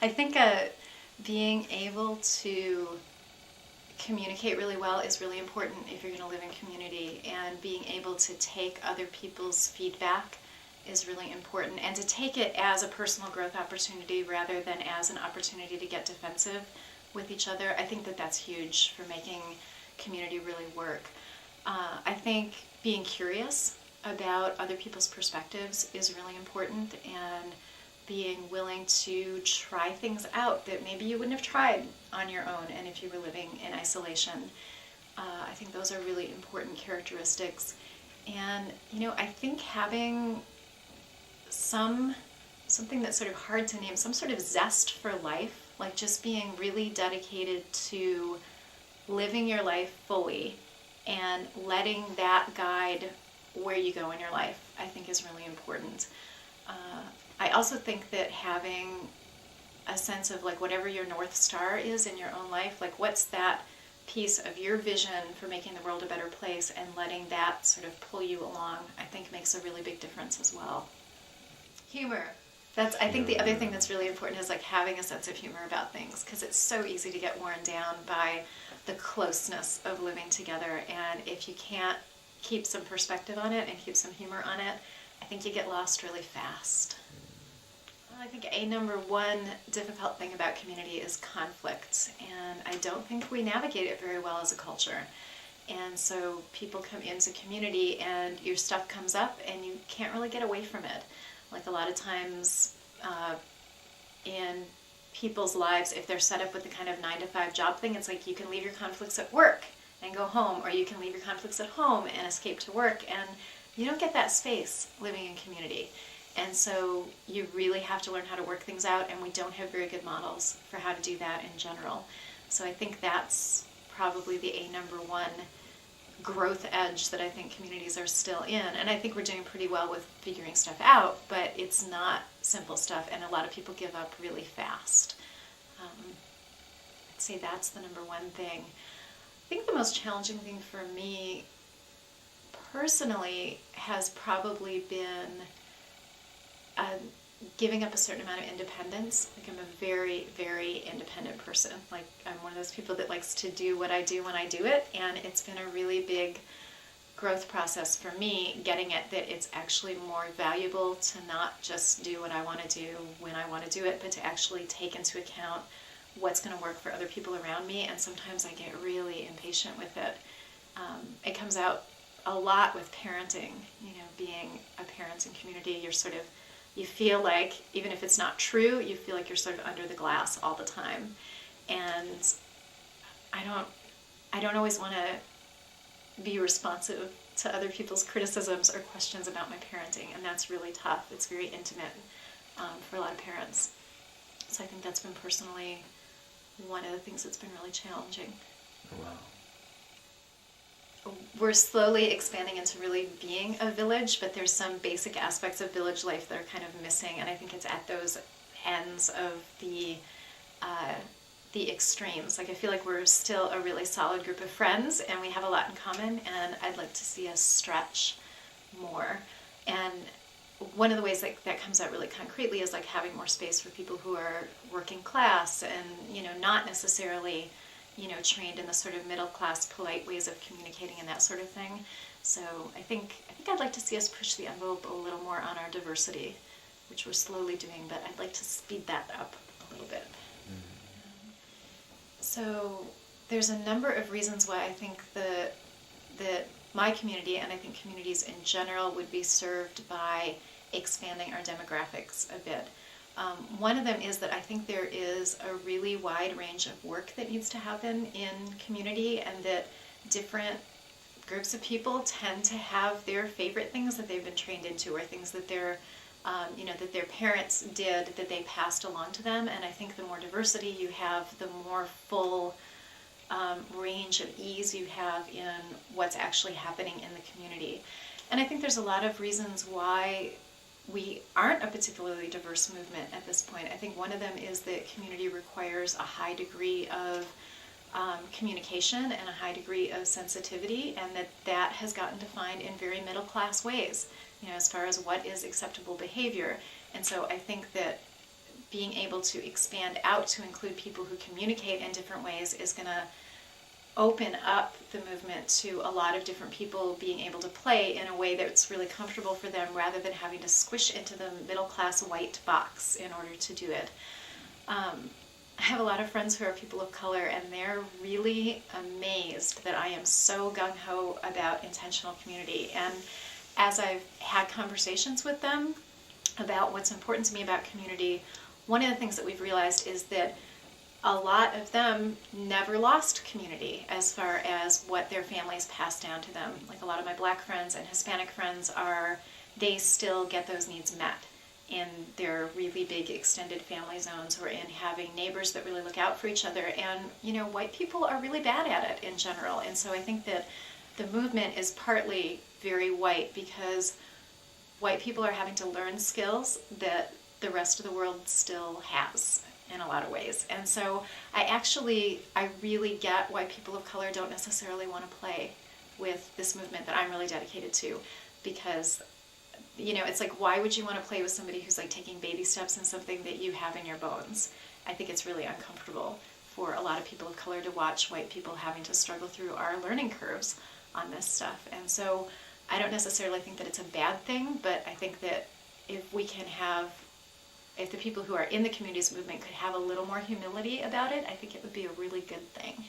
I think being able to communicate really well is really important if you're going to live in community, and being able to take other people's feedback is really important, and to take it as a personal growth opportunity rather than as an opportunity to get defensive with each other. I think that that's huge for making community really work. I think being curious about other people's perspectives is really important, and being willing to try things out that maybe you wouldn't have tried on your own and if you were living in isolation. I think those are really important characteristics. And, I think having something that's sort of hard to name, some sort of zest for life, like just being really dedicated to living your life fully and letting that guide where you go in your life, I think is really important. I also think that having a sense of like whatever your North Star is in your own life, like what's that piece of your vision for making the world a better place, and letting that sort of pull you along, I think makes a really big difference as well. Humor. I think the other thing that's really important is like having a sense of humor about things, because it's so easy to get worn down by the closeness of living together, and if you can't keep some perspective on it and keep some humor on it, I think you get lost really fast. Well, I think a number one difficult thing about community is conflict, and I don't think we navigate it very well as a culture. And so people come into community and your stuff comes up and you can't really get away from it. Like a lot of times in people's lives, if they're set up with the kind of 9-to-5 job thing, it's like you can leave your conflicts at work and go home, or you can leave your conflicts at home and escape to work, and you don't get that space living in community. And so you really have to learn how to work things out, and we don't have very good models for how to do that in general. So I think that's probably the number one growth edge that I think communities are still in. And I think we're doing pretty well with figuring stuff out, but it's not simple stuff, and a lot of people give up really fast. I'd say that's the number one thing. I think the most challenging thing for me personally has probably been giving up a certain amount of independence. Like, I'm a very, very independent person. Like, I'm one of those people that likes to do what I do when I do it, and it's been a really big growth process for me, getting it that it's actually more valuable to not just do what I want to do when I want to do it, but to actually take into account what's going to work for other people around me. And sometimes I get really impatient with it. It comes out a lot with parenting. Being a parent in community, you feel like, even if it's not true, you feel like you're sort of under the glass all the time. And I don't always want to be responsive to other people's criticisms or questions about my parenting, and that's really tough. It's very intimate for a lot of parents. So I think that's been personally one of the things that's been really challenging. Wow. We're slowly expanding into really being a village, but there's some basic aspects of village life that are kind of missing, and I think it's at those ends of the extremes. Like, I feel like we're still a really solid group of friends, and we have a lot in common, and I'd like to see us stretch more. And one of the ways that comes out really concretely is like having more space for people who are working class and not necessarily trained in the sort of middle class polite ways of communicating and that sort of thing. So I think I'd like to see us push the envelope a little more on our diversity, which we're slowly doing, but I'd like to speed that up a little bit. Mm-hmm. So there's a number of reasons why I think that my community, and I think communities in general, would be served by expanding our demographics a bit. One of them is that I think there is a really wide range of work that needs to happen in community, and that different groups of people tend to have their favorite things that they've been trained into, or things that that their parents did that they passed along to them. And I think the more diversity you have, the more full range of ease you have in what's actually happening in the community. And I think there's a lot of reasons why we aren't a particularly diverse movement at this point. I think one of them is that community requires a high degree of communication and a high degree of sensitivity, and that has gotten defined in very middle class ways, as far as what is acceptable behavior. And so I think that being able to expand out to include people who communicate in different ways is going to open up the movement to a lot of different people being able to play in a way that's really comfortable for them, rather than having to squish into the middle class white box in order to do it. I have a lot of friends who are people of color, and they're really amazed that I am so gung-ho about intentional community. And as I've had conversations with them about what's important to me about community, one of the things that we've realized is that a lot of them never lost community as far as what their families passed down to them. Like a lot of my Black friends and Hispanic friends they still get those needs met in their really big extended family zones, or in having neighbors that really look out for each other. And, white people are really bad at it in general. And so I think that the movement is partly very white, because white people are having to learn skills that the rest of the world still has in a lot of ways. And so I really get why people of color don't necessarily want to play with this movement that I'm really dedicated to, because it's like, why would you want to play with somebody who's like taking baby steps in something that you have in your bones? I think it's really uncomfortable for a lot of people of color to watch white people having to struggle through our learning curves on this stuff. And so I don't necessarily think that it's a bad thing, but I think that if the people who are in the communities movement could have a little more humility about it, I think it would be a really good thing.